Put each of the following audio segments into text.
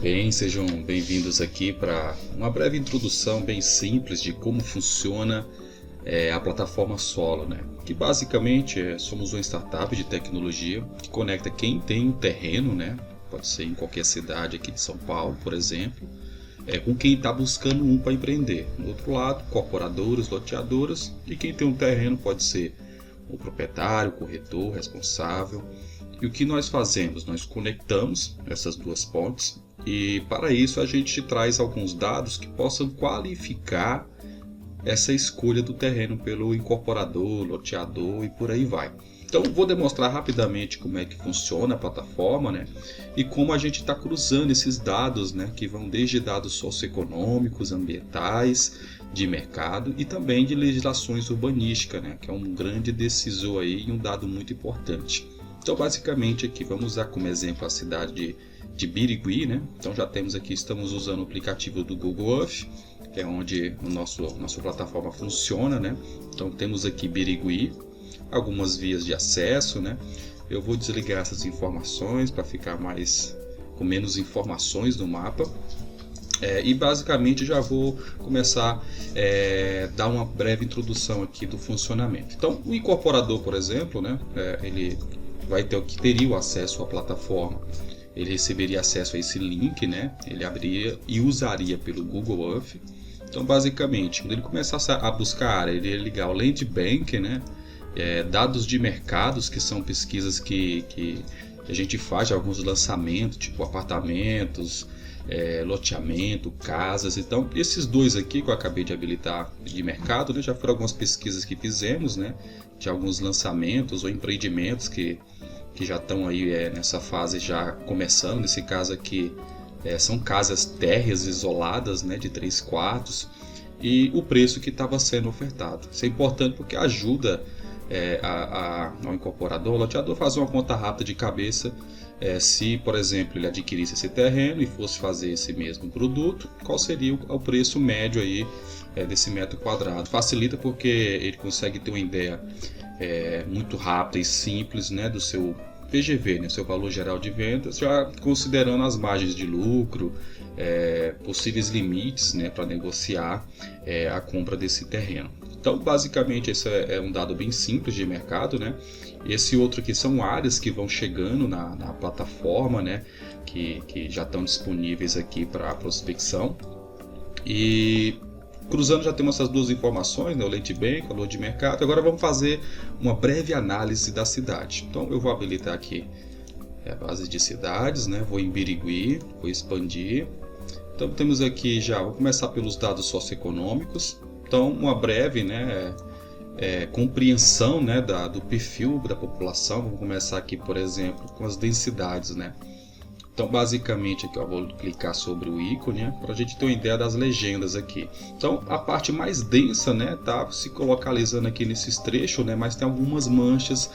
Bem, sejam bem-vindos aqui para uma breve introdução bem simples de como funciona a plataforma Solo, né? Que basicamente somos uma startup de tecnologia que conecta quem tem um terreno, né? Pode ser em qualquer cidade aqui de São Paulo, por exemplo, com quem está buscando um para empreender. Do outro lado, corporadoras, loteadoras, e quem tem um terreno pode ser o proprietário, o corretor, responsável. E o que nós fazemos? Nós conectamos essas duas pontes e para isso a gente traz alguns dados que possam qualificar essa escolha do terreno pelo incorporador, loteador e por aí vai. Então vou demonstrar rapidamente como é que funciona a plataforma, né? E como a gente está cruzando esses dados, né? Que vão desde dados socioeconômicos, ambientais, de mercado e também de legislações urbanísticas, né? Que é um grande decisor aí e um dado muito importante. Então basicamente aqui vamos usar como exemplo a cidade de Birigui, né? Então já temos aqui, estamos usando o aplicativo do Google Earth, que é onde nossa plataforma funciona, né? Então temos aqui Birigui, algumas vias de acesso, né? Eu vou desligar essas informações para ficar com menos informações no mapa. E basicamente já vou começar a dar uma breve introdução aqui do funcionamento. Então o incorporador, por exemplo, né? Ele teria o acesso à plataforma. Ele receberia acesso a esse link, né? Ele abriria e usaria pelo Google Earth. Então, basicamente, quando ele começasse a buscar a área, ele ia ligar o Land Bank, né? Dados de mercados, que são pesquisas que a gente faz de alguns lançamentos, tipo apartamentos, loteamento, casas. Então, esses dois aqui que eu acabei de habilitar de mercado, né? Já foram algumas pesquisas que fizemos, né? De alguns lançamentos ou empreendimentos que já estão aí nessa fase já começando. Nesse caso aqui são casas térreas isoladas, né, de 3 quartos, e o preço que estava sendo ofertado. Isso é importante porque ajuda ao incorporador, ao loteador, fazer uma conta rápida de cabeça. Se, por exemplo, ele adquirisse esse terreno e fosse fazer esse mesmo produto, qual seria o preço médio aí desse metro quadrado. Facilita porque ele consegue ter uma ideia muito rápida e simples, né, do seu VGV, né, seu valor geral de vendas, já considerando as margens de lucro, possíveis limites, né, para negociar a compra desse terreno. Então, basicamente, esse é um dado bem simples de mercado, né? Esse outro aqui são áreas que vão chegando na plataforma, né, que já estão disponíveis aqui para prospecção. E cruzando já temos essas duas informações, né, o Land Bank, o valor de mercado. Agora vamos fazer uma breve análise da cidade. Então eu vou habilitar aqui a base de cidades, né? Vou em Birigui, vou expandir. Então temos aqui já, vou começar pelos dados socioeconômicos. Então uma breve, né, compreensão, né, do perfil da população. Vamos começar aqui, por exemplo, com as densidades, né? Então, basicamente, aqui eu vou clicar sobre o ícone, né, para a gente ter uma ideia das legendas aqui. Então, a parte mais densa, né, tá se localizando aqui nesses trechos, né, mas tem algumas manchas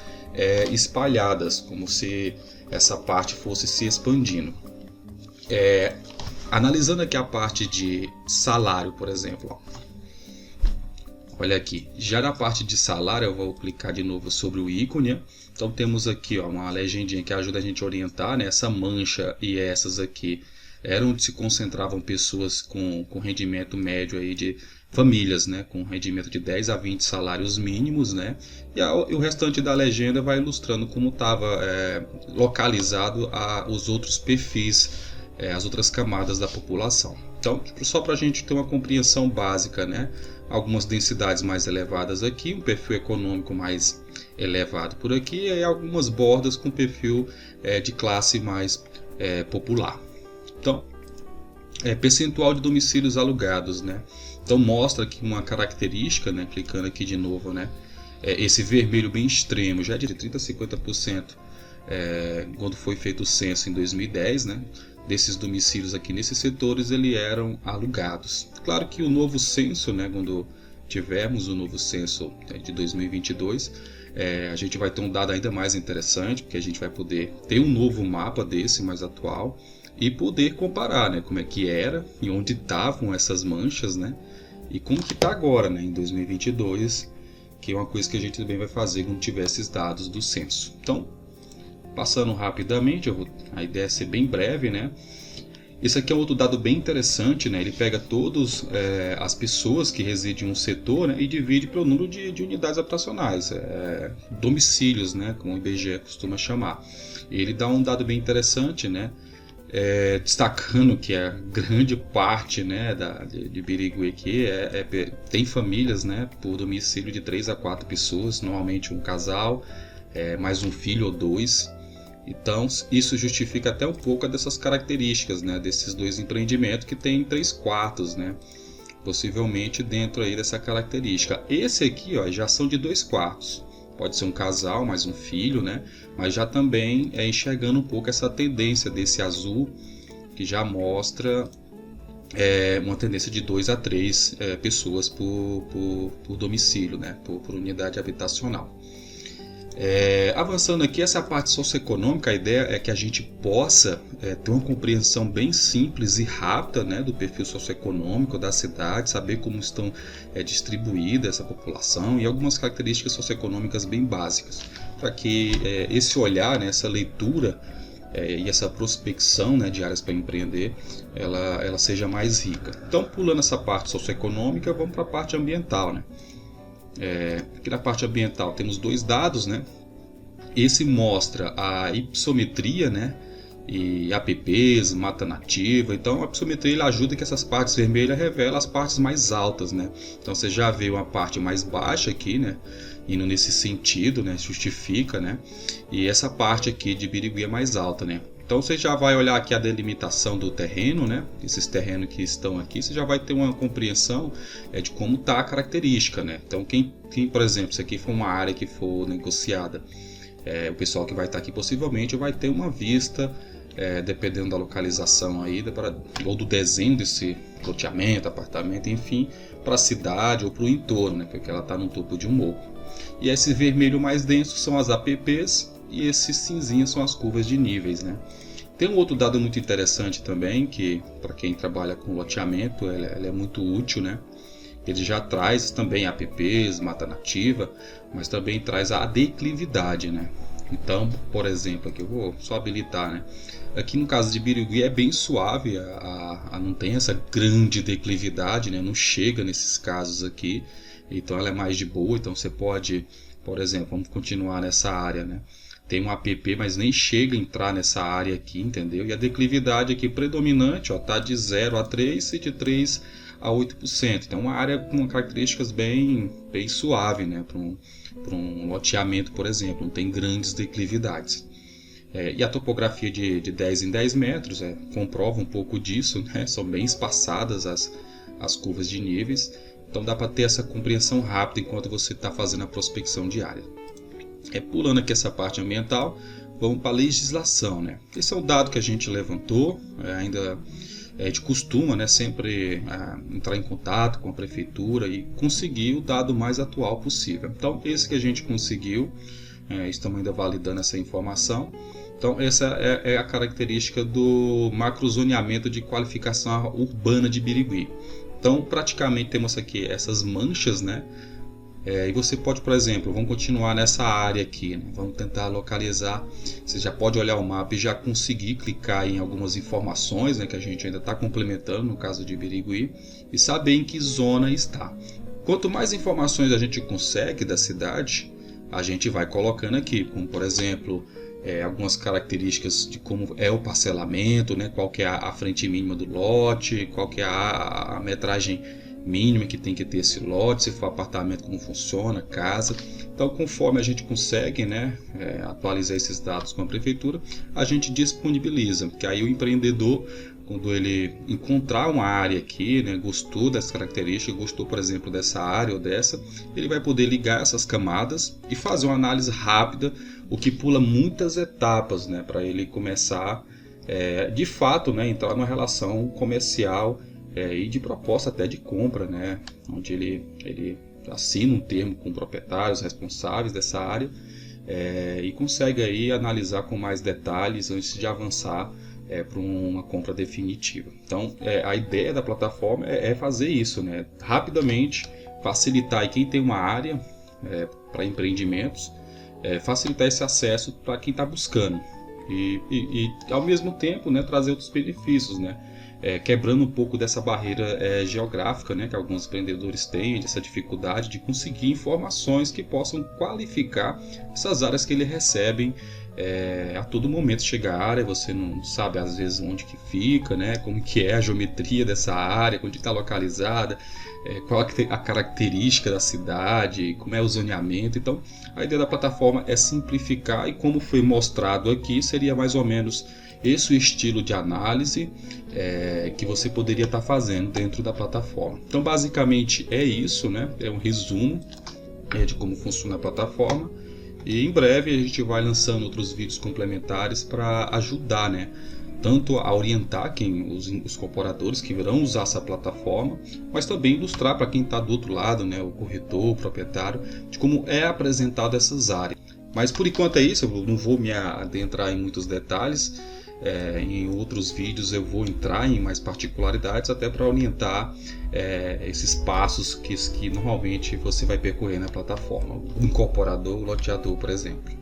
espalhadas, como se essa parte fosse se expandindo. Analisando aqui a parte de salário, por exemplo, ó. Olha aqui, já na parte de salário eu vou clicar de novo sobre o ícone, né? Então temos aqui, ó, uma legendinha que ajuda a gente a orientar, né? Essa mancha e essas aqui eram onde se concentravam pessoas com rendimento médio aí de famílias, né? Com rendimento de 10 a 20 salários mínimos, né? E o restante da legenda vai ilustrando como estava localizado os outros perfis, as outras camadas da população. Então, só para a gente ter uma compreensão básica, né? Algumas densidades mais elevadas aqui, um perfil econômico mais elevado por aqui, e algumas bordas com perfil de classe mais popular. Então, percentual de domicílios alugados, né? Então mostra aqui uma característica, né? Clicando aqui de novo, né? Esse vermelho bem extremo, já é de 30% a 50%, quando foi feito o censo em 2010, né? Desses domicílios aqui nesses setores eles eram alugados. Claro que o novo censo, né, quando tivermos o novo censo de 2022, a gente vai ter um dado ainda mais interessante, porque a gente vai poder ter um novo mapa desse mais atual e poder comparar, né, como é que era e onde estavam essas manchas, né, e como que está agora, né, em 2022, que é uma coisa que a gente também vai fazer quando tiver esses dados do censo. Então, passando rapidamente, a ideia é ser bem breve, né? Esse aqui é outro dado bem interessante, né? Ele pega todas as pessoas que residem em um setor, né, e divide pelo número de unidades habitacionais, domicílios, né, como o IBGE costuma chamar. Ele dá um dado bem interessante, né, destacando que a grande parte, né, de Birigui aqui tem famílias, né, por domicílio de 3 a 4 pessoas, normalmente um casal, mais um filho ou dois. Então, isso justifica até um pouco dessas características, né, desses dois empreendimentos que tem 3 quartos, né, possivelmente dentro aí dessa característica. Esse aqui, ó, já são de 2 quartos. Pode ser um casal, mais um filho, né, mas já também enxergando um pouco essa tendência desse azul, que já mostra uma tendência de 2 a 3 pessoas por domicílio, né, por unidade habitacional. Avançando aqui, essa parte socioeconômica, a ideia é que a gente possa ter uma compreensão bem simples e rápida, né, do perfil socioeconômico da cidade, saber como estão distribuída essa população e algumas características socioeconômicas bem básicas, para que esse olhar, né, essa leitura e essa prospecção, né, de áreas para empreender, ela seja mais rica. Então, pulando essa parte socioeconômica, vamos para a parte ambiental, né? Aqui na parte ambiental temos 2 dados, né? Esse mostra a hipsometria, né, e APPs, mata nativa. Então a hipsometria ele ajuda que essas partes vermelhas revelam as partes mais altas, né? Então você já vê uma parte mais baixa aqui, né, indo nesse sentido, né, justifica, né? E essa parte aqui de Birigui é mais alta, né? Então você já vai olhar aqui a delimitação do terreno, né? Esses terrenos que estão aqui, você já vai ter uma compreensão de como está a característica, né? Então quem, por exemplo, se aqui for uma área que for negociada, o pessoal que vai estar aqui possivelmente vai ter uma vista, dependendo da localização aí, ou do desenho desse loteamento, apartamento, enfim, para a cidade ou para o entorno, né? Porque ela está no topo de um morro. E esse vermelho mais denso são as APPs, e esses cinzinhos são as curvas de níveis, né? Tem um outro dado muito interessante também, que para quem trabalha com loteamento, ele é muito útil, né? Ele já traz também APPs, mata nativa, mas também traz a declividade, né? Então, por exemplo, aqui eu vou só habilitar, né? Aqui no caso de Birigui é bem suave, não tem essa grande declividade, né? Não chega nesses casos aqui, então ela é mais de boa. Então você pode, por exemplo, vamos continuar nessa área, né? Tem um APP, mas nem chega a entrar nessa área aqui, entendeu? E a declividade aqui predominante está de 0 a 3 e de 3 a 8%. Então, uma área com características bem suave, né? Para um loteamento, por exemplo, não tem grandes declividades. E a topografia de 10 em 10 metros comprova um pouco disso, né? São bem espaçadas as curvas de níveis. Então, dá para ter essa compreensão rápida enquanto você está fazendo a prospecção de área. Pulando aqui essa parte ambiental, vamos para a legislação, né? Esse é um dado que a gente levantou, ainda a gente costuma, né, sempre entrar em contato com a prefeitura e conseguir o dado mais atual possível. Então, esse que a gente conseguiu, estamos ainda validando essa informação. Então, essa é a característica do macrozoneamento de qualificação urbana de Birigui. Então, praticamente temos aqui essas manchas, né? E você pode, por exemplo, vamos continuar nessa área aqui, né? Vamos tentar localizar. Você já pode olhar o mapa e já conseguir clicar em algumas informações, né, que a gente ainda está complementando no caso de Birigui, e saber em que zona está. Quanto mais informações a gente consegue da cidade, a gente vai colocando aqui, como por exemplo, algumas características de como é o parcelamento, né, qual que é a frente mínima do lote, qual que é a metragem mínima que tem que ter esse lote, se for apartamento, como funciona, casa. Então, conforme a gente consegue, né, atualizar esses dados com a prefeitura, a gente disponibiliza, porque aí o empreendedor, quando ele encontrar uma área aqui, né, gostou dessa característica, gostou, por exemplo, dessa área ou dessa, ele vai poder ligar essas camadas e fazer uma análise rápida, o que pula muitas etapas, né, para ele começar, de fato, né, entrar numa relação comercial e de proposta até de compra, né, onde ele assina um termo com proprietários responsáveis dessa área e consegue aí analisar com mais detalhes antes de avançar para uma compra definitiva. Então, a ideia da plataforma é fazer isso, né, rapidamente, facilitar aí quem tem uma área para empreendimentos, facilitar esse acesso para quem está buscando. e ao mesmo tempo, né, trazer outros benefícios, né? Quebrando um pouco dessa barreira geográfica, né, que alguns empreendedores têm, dessa dificuldade de conseguir informações que possam qualificar essas áreas que eles recebem. A todo momento chega a área, você não sabe às vezes onde que fica, né, como que é a geometria dessa área, onde está localizada, qual a característica da cidade, como é o zoneamento. Então a ideia da plataforma é simplificar, e como foi mostrado aqui, seria mais ou menos esse o estilo de análise que você poderia estar fazendo dentro da plataforma. Então basicamente é isso, né? É um resumo de como funciona a plataforma. E em breve a gente vai lançando outros vídeos complementares para ajudar, né, tanto a orientar os corporadores que irão usar essa plataforma, mas também ilustrar para quem está do outro lado, né, o corretor, o proprietário, de como é apresentado essas áreas. Mas por enquanto é isso, eu não vou me adentrar em muitos detalhes. Em outros vídeos eu vou entrar em mais particularidades, até para orientar esses passos que normalmente você vai percorrer na plataforma, o incorporador, o loteador, por exemplo.